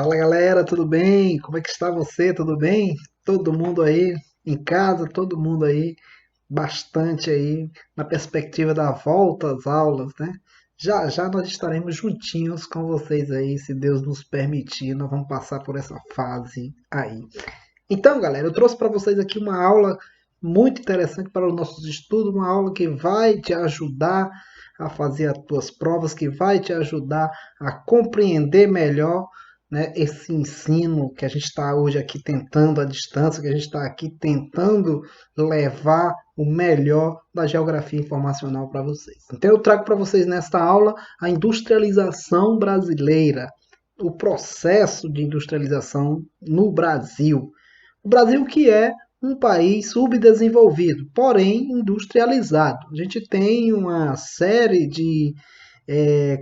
Fala galera, tudo bem? Como é que está você? Tudo bem? Todo mundo aí em casa, todo mundo aí bastante aí na perspectiva da volta às aulas, né? Já já nós estaremos juntinhos com vocês aí, se Deus nos permitir, nós vamos passar por essa fase aí. Então, galera, eu trouxe para vocês aqui uma aula muito interessante para os nossos estudos, uma aula que vai te ajudar a fazer as tuas provas, que vai te ajudar a compreender melhor, né, esse ensino que a gente está hoje aqui tentando à distância, que a gente está aqui tentando levar o melhor da geografia informacional para vocês. Então eu trago para vocês nesta aula a industrialização brasileira, o processo de industrialização no Brasil. O Brasil que é um país subdesenvolvido, porém industrializado. A gente tem uma série de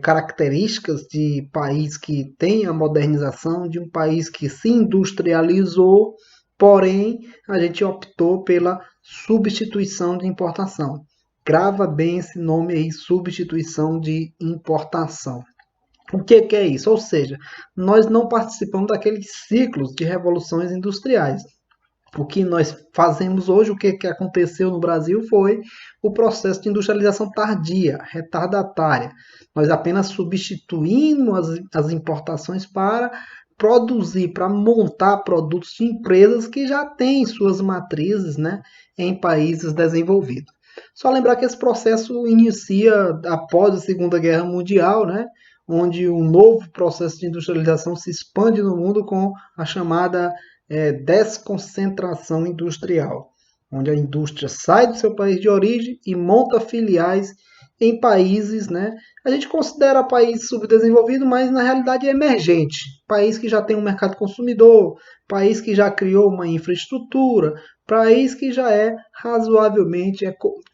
características de país que tem a modernização, de um país que se industrializou, porém a gente optou pela substituição de importação. Grava bem esse nome aí, substituição de importação. O que é isso? Ou seja, nós não participamos daqueles ciclos de revoluções industriais. O que nós fazemos hoje, o que aconteceu no Brasil foi o processo de industrialização tardia, retardatária. Nós apenas substituímos as importações para produzir, para montar produtos de empresas que já têm suas matrizes, né, em países desenvolvidos. Só lembrar que esse processo inicia após a Segunda Guerra Mundial, né, onde um novo processo de industrialização se expande no mundo com a chamada desconcentração industrial, onde a indústria sai do seu país de origem e monta filiais em países, né? A gente considera país subdesenvolvido, mas na realidade é emergente. País que já tem um mercado consumidor, país que já criou uma infraestrutura, país que já é razoavelmente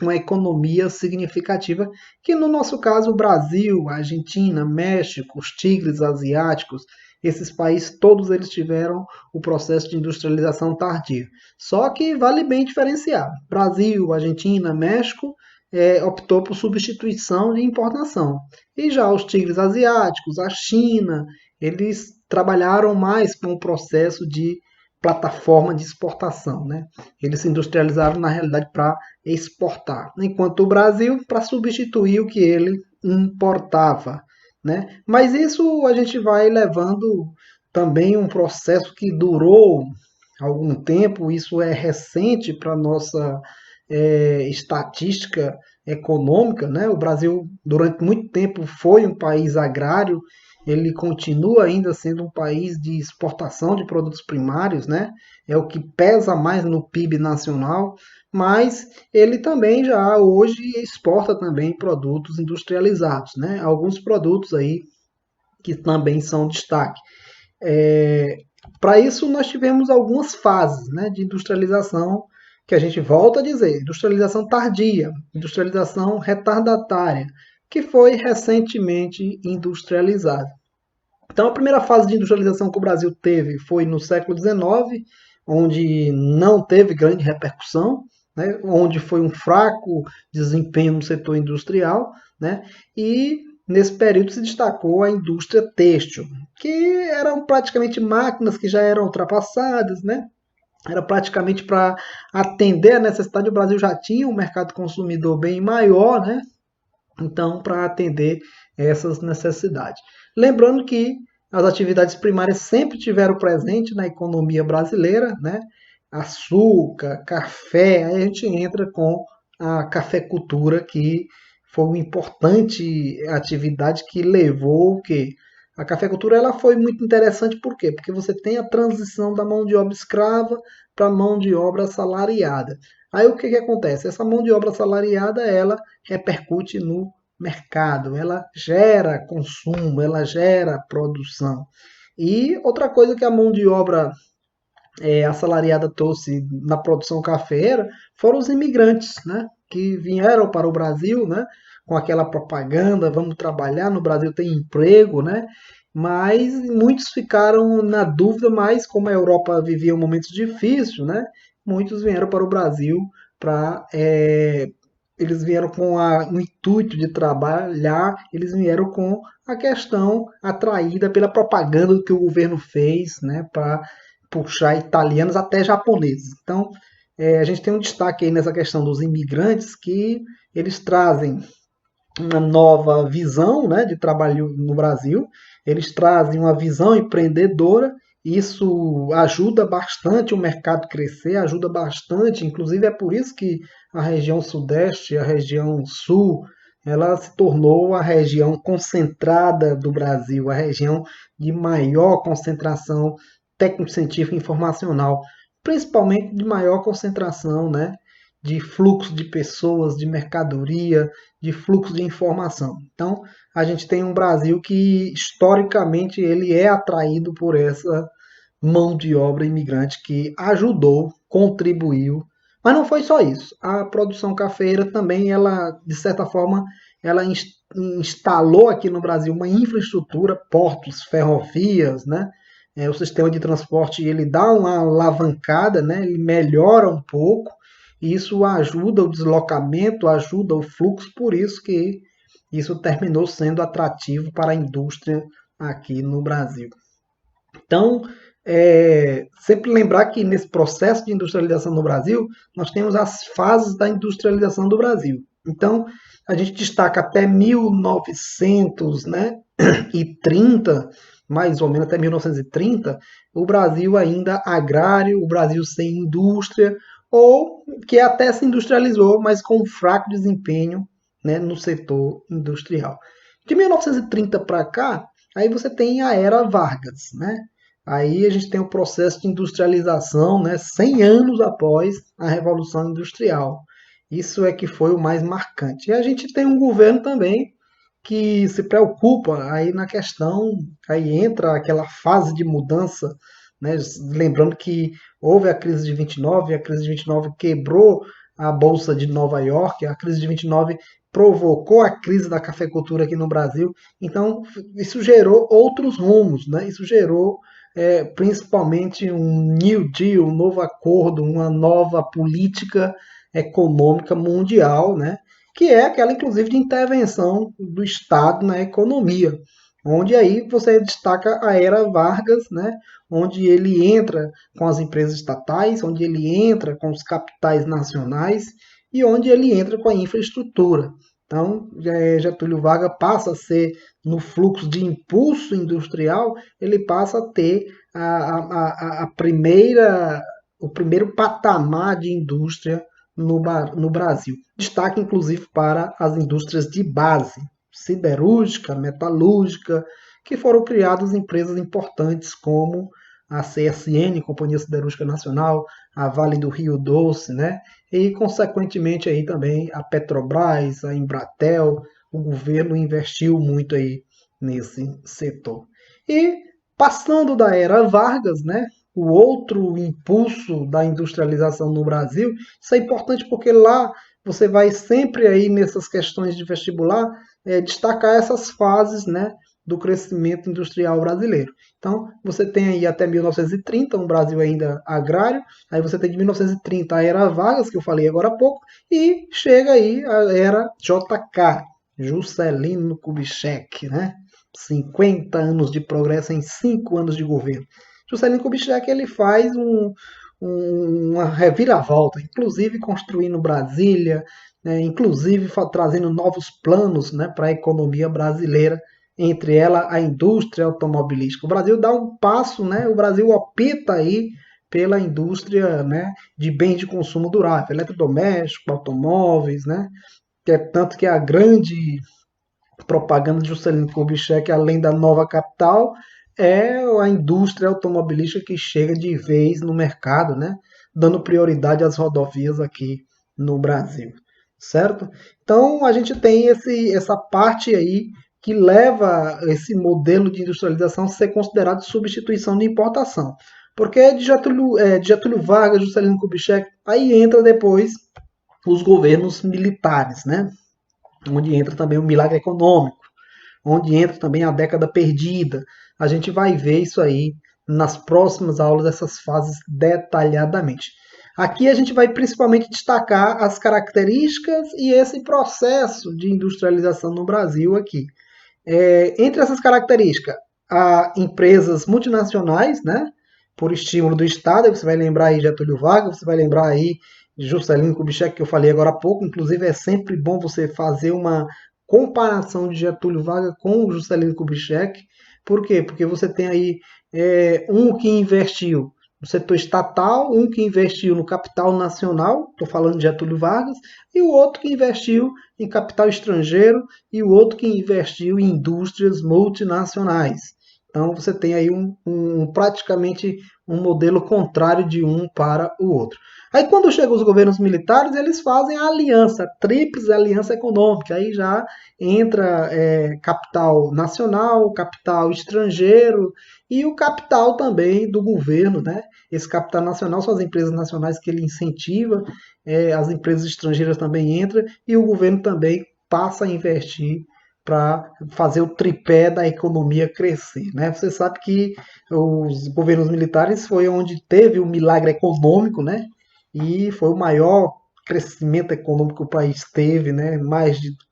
uma economia significativa, que no nosso caso o Brasil, a Argentina, México, os tigres asiáticos, esses países todos eles tiveram o processo de industrialização tardia. Só que vale bem diferenciar. Brasil, Argentina, México optou por substituição de importação. E já os tigres asiáticos, a China, eles trabalharam mais com o processo de plataforma de exportação, né? Eles se industrializaram na realidade para exportar, enquanto o Brasil para substituir o que ele importava, né? Mas isso a gente vai levando também um processo que durou algum tempo, isso é recente para a nossa estatística econômica, né? O Brasil durante muito tempo foi um país agrário, ele continua ainda sendo um país de exportação de produtos primários, né? É o que pesa mais no PIB nacional, mas ele também já hoje exporta também produtos industrializados, né? Alguns produtos aí que também são destaque. Para isso nós tivemos algumas fases, né, de industrialização que a gente volta a dizer, industrialização tardia, industrialização retardatária, que foi recentemente industrializada. Então, a primeira fase de industrialização que o Brasil teve foi no século XIX, onde não teve grande repercussão, né, onde foi um fraco desempenho no setor industrial, né, e nesse período se destacou a indústria têxtil, que eram praticamente máquinas que já eram ultrapassadas, né, era praticamente para atender a necessidade. O Brasil já tinha um mercado consumidor bem maior, né? Então, para atender essas necessidades. Lembrando que as atividades primárias sempre tiveram presente na economia brasileira, né? Açúcar, café, aí a gente entra com a cafeicultura, que foi uma importante atividade que levou o quê? A cafeicultura ela foi muito interessante, por quê? Porque você tem a transição da mão de obra escrava para a mão de obra assalariada. Aí o que, que acontece? Essa mão de obra assalariada ela repercute no mercado, ela gera consumo, ela gera produção. E outra coisa que a mão de obra assalariada trouxe na produção cafeeira foram os imigrantes, né? Que vieram para o Brasil, né? Com aquela propaganda, vamos trabalhar, no Brasil tem emprego, né? Mas muitos ficaram na dúvida, mas como a Europa vivia um momento difícil, né? Muitos vieram para o Brasil para eles vieram com o intuito de trabalhar, eles vieram com a questão atraída pela propaganda que o governo fez, né, para puxar italianos até japoneses. Então, a gente tem um destaque aí nessa questão dos imigrantes que eles trazem uma nova visão, né, de trabalho no Brasil. Eles trazem uma visão empreendedora. Isso ajuda bastante o mercado a crescer, ajuda bastante. Inclusive é por isso que a região Sudeste, a região Sul, ela se tornou a região concentrada do Brasil, a região de maior concentração técnico-científica e informacional, principalmente de maior concentração, né, de fluxo de pessoas, de mercadoria, de fluxo de informação. Então, a gente tem um Brasil que historicamente ele é atraído por essa mão de obra imigrante que ajudou, contribuiu. Mas não foi só isso. A produção cafeira também, ela, de certa forma, ela instalou aqui no Brasil uma infraestrutura, portos, ferrovias, né? O sistema de transporte ele dá uma alavancada, né? Ele melhora um pouco, e isso ajuda o deslocamento, ajuda o fluxo, por isso que isso terminou sendo atrativo para a indústria aqui no Brasil. Então, sempre lembrar que nesse processo de industrialização no Brasil, nós temos as fases da industrialização do Brasil. Então, a gente destaca até 1900, né, e 30, mais ou menos até 1930, o Brasil ainda agrário, o Brasil sem indústria, ou que até se industrializou, mas com um fraco desempenho, né, no setor industrial. De 1930 para cá, aí você tem a era Vargas, né? Aí a gente tem o processo de industrialização, né, 100 anos após a Revolução Industrial. Isso é que foi o mais marcante. E a gente tem um governo também que se preocupa aí na questão, aí entra aquela fase de mudança, né? Lembrando que houve a crise de 29, a crise de 29 quebrou a bolsa de Nova York, a crise de 29 provocou a crise da cafeicultura aqui no Brasil. Então isso gerou outros rumos, né? Isso gerou principalmente um New Deal, um novo acordo, uma nova política econômica mundial, né? Que é aquela, inclusive, de intervenção do Estado na economia, onde aí você destaca a era Vargas, né? Onde ele entra com as empresas estatais, onde ele entra com os capitais nacionais e onde ele entra com a infraestrutura. Então, Getúlio Vargas passa a ser, no fluxo de impulso industrial, ele passa a ter a primeira, o primeiro patamar de indústria no Brasil. Destaque, inclusive, para as indústrias de base, siderúrgica, metalúrgica, que foram criadas empresas importantes como a CSN, Companhia Siderúrgica Nacional, a Vale do Rio Doce, né? E, consequentemente, aí também a Petrobras, a Embratel, o governo investiu muito aí nesse setor. E, passando da era Vargas, né? O outro impulso da industrialização no Brasil, isso é importante porque lá você vai sempre aí nessas questões de vestibular destacar essas fases, né, do crescimento industrial brasileiro. Então, você tem aí até 1930 um Brasil ainda agrário, aí você tem de 1930 a era Vargas, que eu falei agora há pouco, e chega aí a era JK, Juscelino Kubitschek, né? 50 anos de progresso em 5 anos de governo. Juscelino Kubitschek ele faz uma reviravolta, inclusive construindo Brasília, né, inclusive trazendo novos planos, né, para a economia brasileira, entre ela a indústria automobilística. O Brasil dá um passo, né, o Brasil opta aí pela indústria, né, de bens de consumo durável, eletrodoméstico, automóveis, né, que é tanto que a grande propaganda de Juscelino Kubitschek, além da nova capital, é a indústria automobilística que chega de vez no mercado, né? Dando prioridade às rodovias aqui no Brasil, certo? Então a gente tem essa parte aí que leva esse modelo de industrialização a ser considerado substituição de importação. Porque de Getúlio Vargas, Juscelino Kubitschek, aí entra depois os governos militares, né? Onde entra também o milagre econômico, onde entra também a década perdida. A gente vai ver isso aí nas próximas aulas, essas fases detalhadamente. Aqui a gente vai principalmente destacar as características e esse processo de industrialização no Brasil aqui. Entre essas características, há empresas multinacionais, né, por estímulo do Estado, você vai lembrar aí Getúlio Vargas, você vai lembrar aí Juscelino Kubitschek, que eu falei agora há pouco, inclusive é sempre bom você fazer uma comparação de Getúlio Vargas com o Juscelino Kubitschek. Por quê? Porque você tem aí um que investiu no setor estatal, um que investiu no capital nacional, estou falando de Getúlio Vargas, e o outro que investiu em capital estrangeiro e o outro que investiu em indústrias multinacionais. Então você tem aí praticamente um modelo contrário de um para o outro. Aí quando chegam os governos militares, eles fazem a aliança, a tríplice aliança econômica. Aí já entra capital nacional, capital estrangeiro e o capital também do governo, né? Esse capital nacional são as empresas nacionais que ele incentiva, as empresas estrangeiras também entram e o governo também passa a investir para fazer o tripé da economia crescer, né? Você sabe que os governos militares foi onde teve o milagre econômico, né? E foi o maior crescimento econômico que o país teve, né?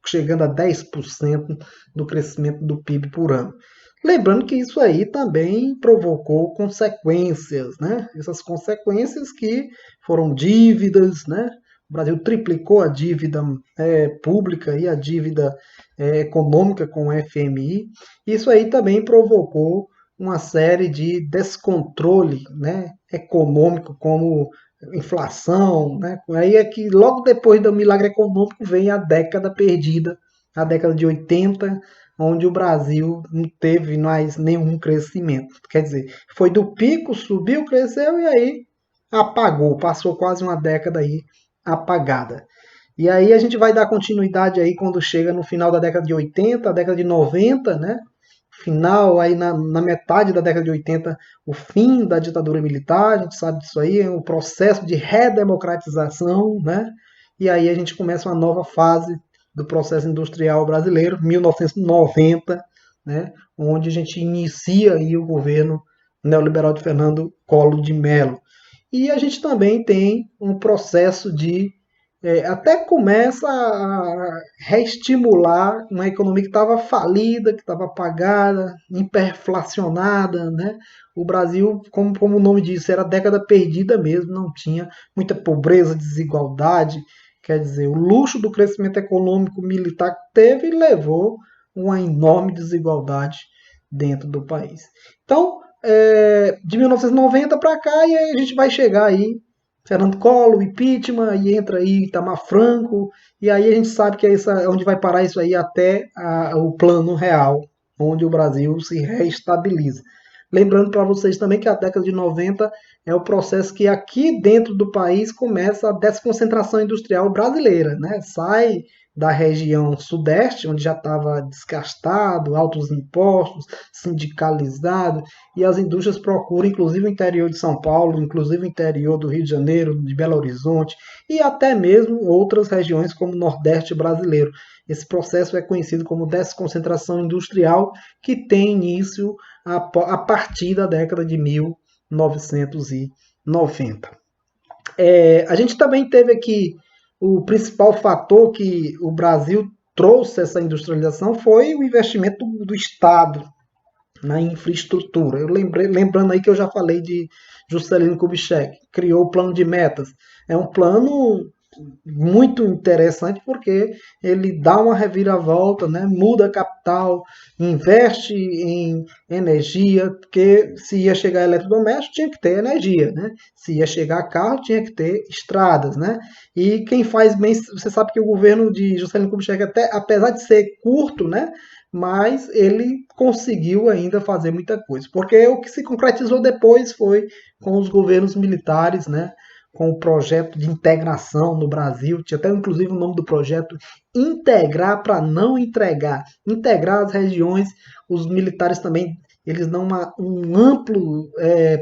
Chegando a 10% do crescimento do PIB por ano. Lembrando que isso aí também provocou consequências, né? Essas consequências que foram dívidas, né? O Brasil triplicou a dívida pública e a dívida econômica com o FMI. Isso aí também provocou uma série de descontrole, né, econômico, como inflação, né? Aí é que logo depois do milagre econômico vem a década perdida, a década de 80, onde o Brasil não teve mais nenhum crescimento. Quer dizer, foi do pico, subiu, cresceu e aí apagou, passou quase uma década aí apagada. E aí a gente vai dar continuidade aí quando chega no final da década de 80, a década de 90, né? Final aí na metade da década de 80, o fim da ditadura militar, a gente sabe disso aí, é um processo de redemocratização, né? E aí a gente começa uma nova fase do processo industrial brasileiro, 1990, né? Onde a gente inicia aí o governo neoliberal de Fernando Collor de Mello. E a gente também tem um processo de até começa a reestimular uma economia que estava falida, que estava apagada, hiperflacionada, né? O Brasil, como o nome diz, era década perdida mesmo, não tinha muita pobreza, desigualdade, quer dizer, o luxo do crescimento econômico militar que teve levou uma enorme desigualdade dentro do país. Então, de 1990 para cá, e aí a gente vai chegar aí Fernando Collor, impeachment, e entra aí Itamar Franco, e aí a gente sabe que é onde vai parar isso aí até o plano real, onde o Brasil se reestabiliza. Lembrando para vocês também que a década de 90 é o processo que aqui dentro do país começa a desconcentração industrial brasileira, né? Sai da região sudeste, onde já estava desgastado, altos impostos, sindicalizado, e as indústrias procuram, inclusive o interior de São Paulo, inclusive o interior do Rio de Janeiro, de Belo Horizonte, e até mesmo outras regiões como o Nordeste brasileiro. Esse processo é conhecido como desconcentração industrial, que tem início a partir da década de 1990. A gente também teve aqui o principal fator que o Brasil trouxe essa industrialização foi o investimento do Estado na infraestrutura. Lembrando aí que eu já falei de Juscelino Kubitschek, criou o plano de metas. É um plano muito interessante porque ele dá uma reviravolta, né? Muda capital, investe em energia, porque se ia chegar eletrodoméstico tinha que ter energia, né? Se ia chegar carro tinha que ter estradas, né? E quem faz bem, você sabe que o governo de Juscelino Kubitschek, até, apesar de ser curto, né? Mas ele conseguiu ainda fazer muita coisa, porque o que se concretizou depois foi com os governos militares, né? Com o projeto de integração no Brasil, tinha até inclusive o nome do projeto Integrar para não entregar, integrar as regiões, os militares também, eles dão um amplo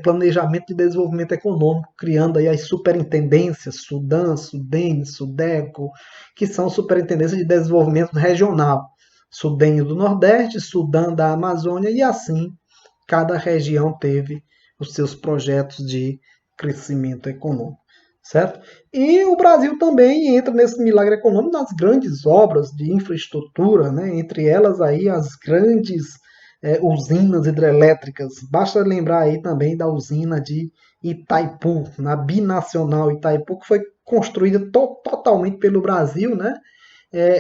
planejamento de desenvolvimento econômico, criando aí as superintendências, Sudan, Sudene, Sudeco, que são superintendências de desenvolvimento regional, Sudene do Nordeste, Sudã da Amazônia, e assim cada região teve os seus projetos de crescimento econômico. certo? E o Brasil também entra nesse milagre econômico nas grandes obras de infraestrutura, né? Entre elas aí as grandes usinas hidrelétricas. Basta lembrar aí também da usina de Itaipu, na binacional Itaipu, que foi construída totalmente pelo Brasil, né?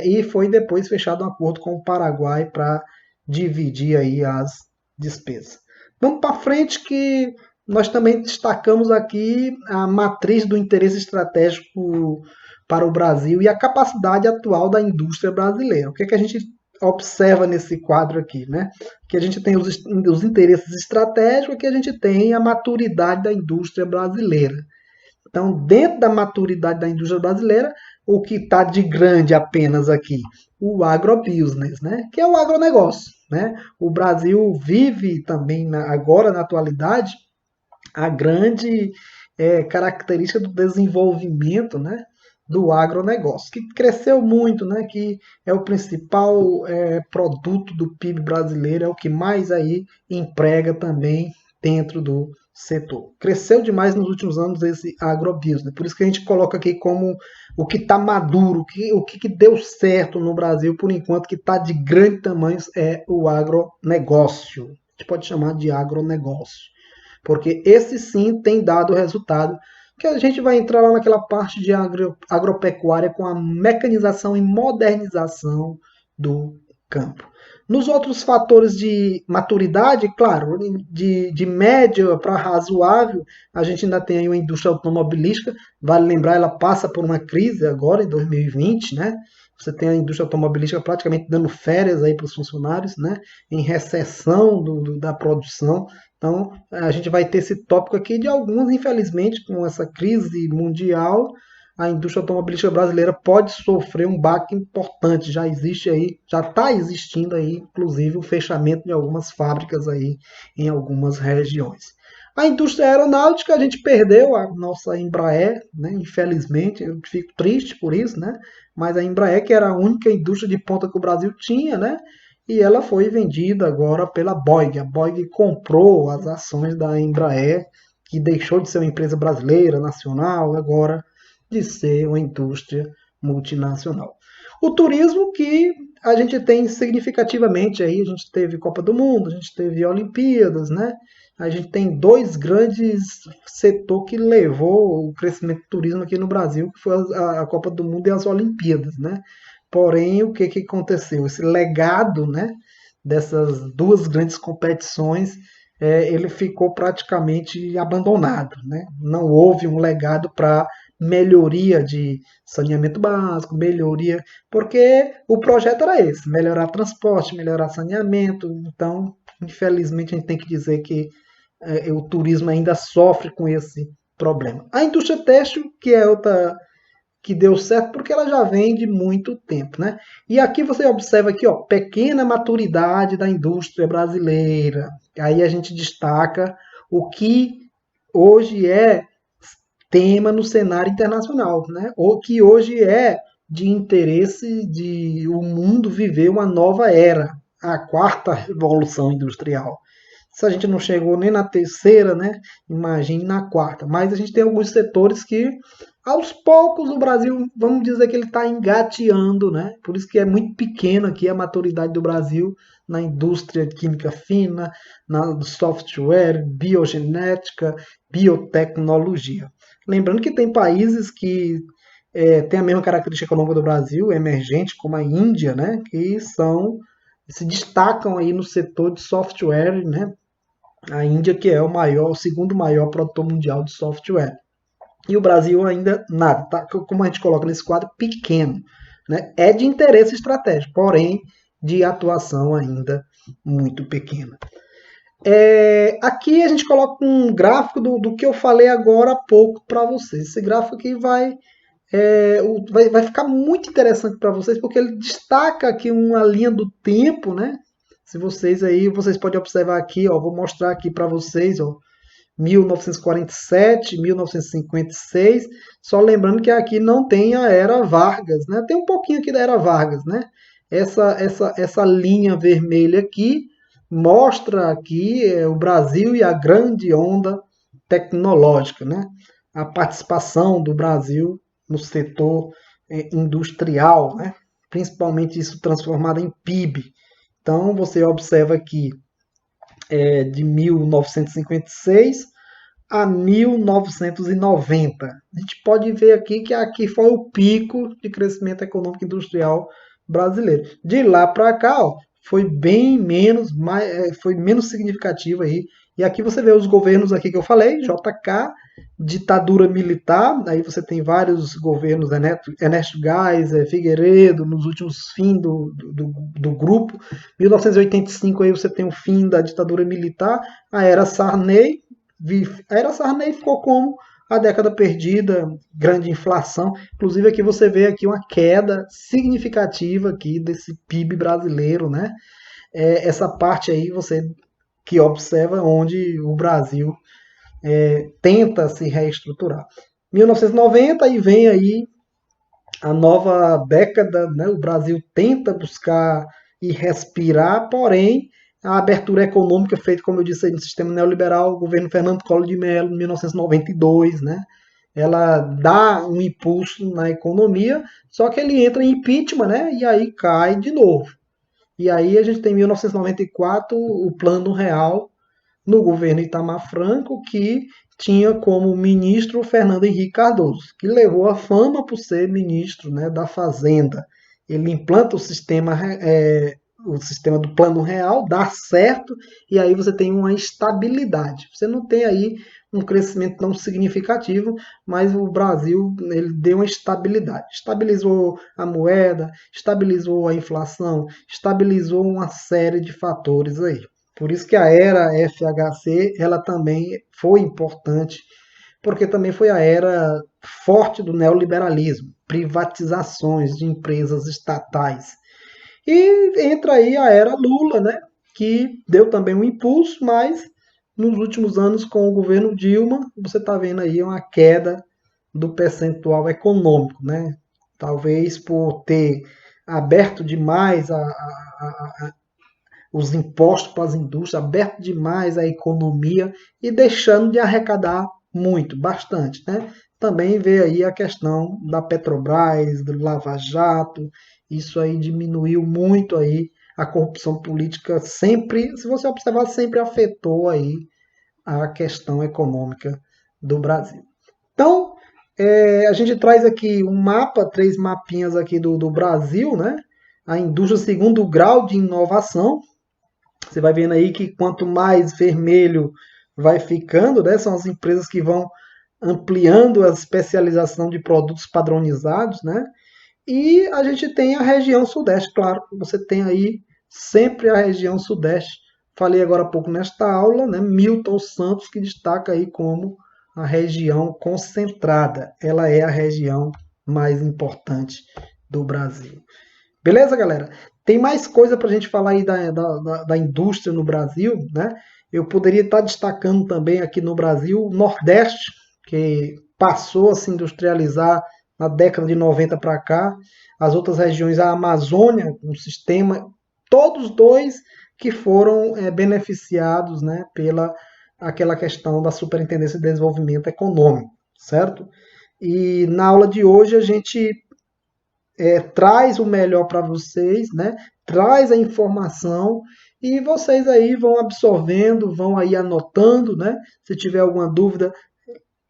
E foi depois fechado um acordo com o Paraguai para dividir aí as despesas. Vamos para frente que nós também destacamos aqui a matriz do interesse estratégico para o Brasil e a capacidade atual da indústria brasileira. O que é que a gente observa nesse quadro aqui, né? Que a gente tem os interesses estratégicos, que a gente tem a maturidade da indústria brasileira. Então, dentro da maturidade da indústria brasileira, o que está de grande apenas aqui? O agrobusiness, né? Que é o agronegócio. Né? O Brasil vive também, agora na atualidade, a grande característica do desenvolvimento, né, do agronegócio, que cresceu muito, né, que é o principal produto do PIB brasileiro, é o que mais aí emprega também dentro do setor. Cresceu demais nos últimos anos esse agrobusiness, por isso que a gente coloca aqui como o que está maduro, o que deu certo no Brasil por enquanto, que está de grande tamanho, é o agronegócio. A gente pode chamar de agronegócio. Porque esse sim tem dado resultado, que a gente vai entrar lá naquela parte de agropecuária com a mecanização e modernização do campo. Nos outros fatores de maturidade, claro, de média para razoável, a gente ainda tem aí uma indústria automobilística, vale lembrar, ela passa por uma crise agora, em 2020, né? Você tem a indústria automobilística praticamente dando férias aí para os funcionários, né? Em recessão da produção. Então, a gente vai ter esse tópico aqui de alguns, infelizmente, com essa crise mundial, a indústria automobilística brasileira pode sofrer um baque importante. Já existe aí, já está existindo aí, inclusive, o fechamento de algumas fábricas aí em algumas regiões. A indústria aeronáutica, a gente perdeu a nossa Embraer, né? Infelizmente, eu fico triste por isso, né? Mas a Embraer, que era a única indústria de ponta que o Brasil tinha, né? E ela foi vendida agora pela Boeing. A Boeing comprou as ações da Embraer, que deixou de ser uma empresa brasileira, nacional, agora de ser uma indústria multinacional. O turismo que a gente tem significativamente aí, a gente teve Copa do Mundo, a gente teve Olimpíadas, né? A gente tem dois grandes setores que levou o crescimento do turismo aqui no Brasil, que foi a Copa do Mundo e as Olimpíadas, né? Porém, o que, que aconteceu? Esse legado, né, dessas duas grandes competições, ele ficou praticamente abandonado, né? Não houve um legado para melhoria de saneamento básico, melhoria, porque o projeto era esse, melhorar transporte, melhorar saneamento. Então, infelizmente, a gente tem que dizer que o turismo ainda sofre com esse problema. A indústria têxtil, que é outra que deu certo porque ela já vem de muito tempo, né? E aqui você observa aqui, ó, pequena maturidade da indústria brasileira. Aí a gente destaca o que hoje é tema no cenário internacional, né? O que hoje é de interesse de o mundo viver uma nova era, a quarta revolução industrial. Se a gente não chegou nem na terceira, né? Imagine na quarta. Mas a gente tem alguns setores que, aos poucos, o Brasil, vamos dizer que ele está engateando, né? Por isso que é muito pequeno aqui a maturidade do Brasil na indústria química fina, na software, biogenética, biotecnologia. Lembrando que tem países que têm a mesma característica econômica do Brasil, emergente, como a Índia, né? Que se destacam aí no setor de software, né? A Índia, que é o segundo maior produtor mundial de software. E o Brasil ainda nada, tá? Como a gente coloca nesse quadro, pequeno. Né? É de interesse estratégico, porém de atuação ainda muito pequena. Aqui a gente coloca um gráfico do que eu falei agora há pouco para vocês. Esse gráfico aqui vai ficar muito interessante para vocês, porque ele destaca aqui uma linha do tempo, né? Se vocês podem observar aqui, ó, vou mostrar aqui para vocês, ó, 1947, 1956, só lembrando que aqui não tem a Era Vargas, né? Tem um pouquinho aqui da Era Vargas, né? Essa linha vermelha aqui mostra aqui o Brasil e a grande onda tecnológica, né? a participação do Brasil no setor industrial, né? Principalmente isso transformado em PIB. Então você observa que de 1956 a 1990. A gente pode ver aqui que aqui foi o pico de crescimento econômico industrial brasileiro. De lá para cá, ó, foi bem menos, foi menos significativo aí. E aqui você vê os governos aqui que eu falei, JK, ditadura militar, aí você tem vários governos, Ernesto Geisel, Figueiredo, nos últimos fins do grupo. 1985 aí você tem o fim da ditadura militar, a era Sarney, a era Sarney ficou como a década perdida, grande inflação. Inclusive aqui você vê aqui uma queda significativa aqui desse PIB brasileiro, né? Essa parte aí você que observa onde o Brasil tenta se reestruturar. 1990 e vem aí a nova década, né? O Brasil tenta buscar e respirar, porém a abertura econômica feita, como eu disse, aí, no sistema neoliberal, o governo Fernando Collor de Mello, em 1992, né? Ela dá um impulso na economia, só que ele entra em impeachment, né? E aí cai de novo. E aí a gente tem em 1994 o Plano Real no governo Itamar Franco, que tinha como ministro Fernando Henrique Cardoso, que levou a fama por ser ministro, né, da Fazenda. Ele implanta o sistema do Plano Real, dá certo, e aí você tem uma estabilidade. Você não tem aí um crescimento tão significativo, mas o Brasil ele deu uma estabilidade. Estabilizou a moeda, estabilizou a inflação, estabilizou uma série de fatores aí. Por isso que a era FHC ela também foi importante, porque também foi a era forte do neoliberalismo, privatizações de empresas estatais. E entra aí a era Lula, né, que deu também um impulso, mas nos últimos anos com o governo Dilma, você está vendo aí uma queda do percentual econômico, né? Talvez por ter aberto demais os impostos para as indústrias, aberto demais a economia e deixando de arrecadar muito, bastante, né? Também vê aí a questão da Petrobras, do Lava Jato, isso aí diminuiu muito aí a corrupção política sempre, se você observar, sempre afetou aí a questão econômica do Brasil. Então, a gente traz aqui um mapa, três mapinhas aqui do Brasil, né? A indústria segundo grau de inovação, você vai vendo aí que quanto mais vermelho vai ficando, né, são as empresas que vão ampliando a especialização de produtos padronizados, né? E a gente tem a região sudeste, claro, você tem aí sempre a região sudeste. Falei agora há pouco nesta aula, né, Milton Santos que destaca aí como a região concentrada. Ela é a região mais importante do Brasil. Beleza, galera? Tem mais coisa para a gente falar aí da indústria no Brasil, né? Eu poderia estar destacando também aqui no Brasil o Nordeste, que passou a se industrializar na década de 90 para cá. As outras regiões, a Amazônia, um sistema, todos dois que foram beneficiados, né, pela aquela questão da Superintendência de Desenvolvimento Econômico, certo? E na aula de hoje a gente traz o melhor para vocês, né? Traz a informação e vocês aí vão absorvendo, vão aí anotando, né? Se tiver alguma dúvida,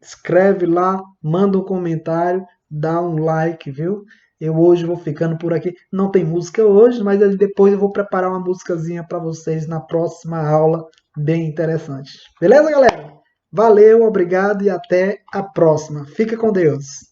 escreve lá, manda um comentário, dá um like, viu? Eu hoje vou ficando por aqui. Não tem música hoje, mas depois eu vou preparar uma musicazinha para vocês na próxima aula, bem interessante. Beleza, galera? Valeu, obrigado e até a próxima. Fica com Deus.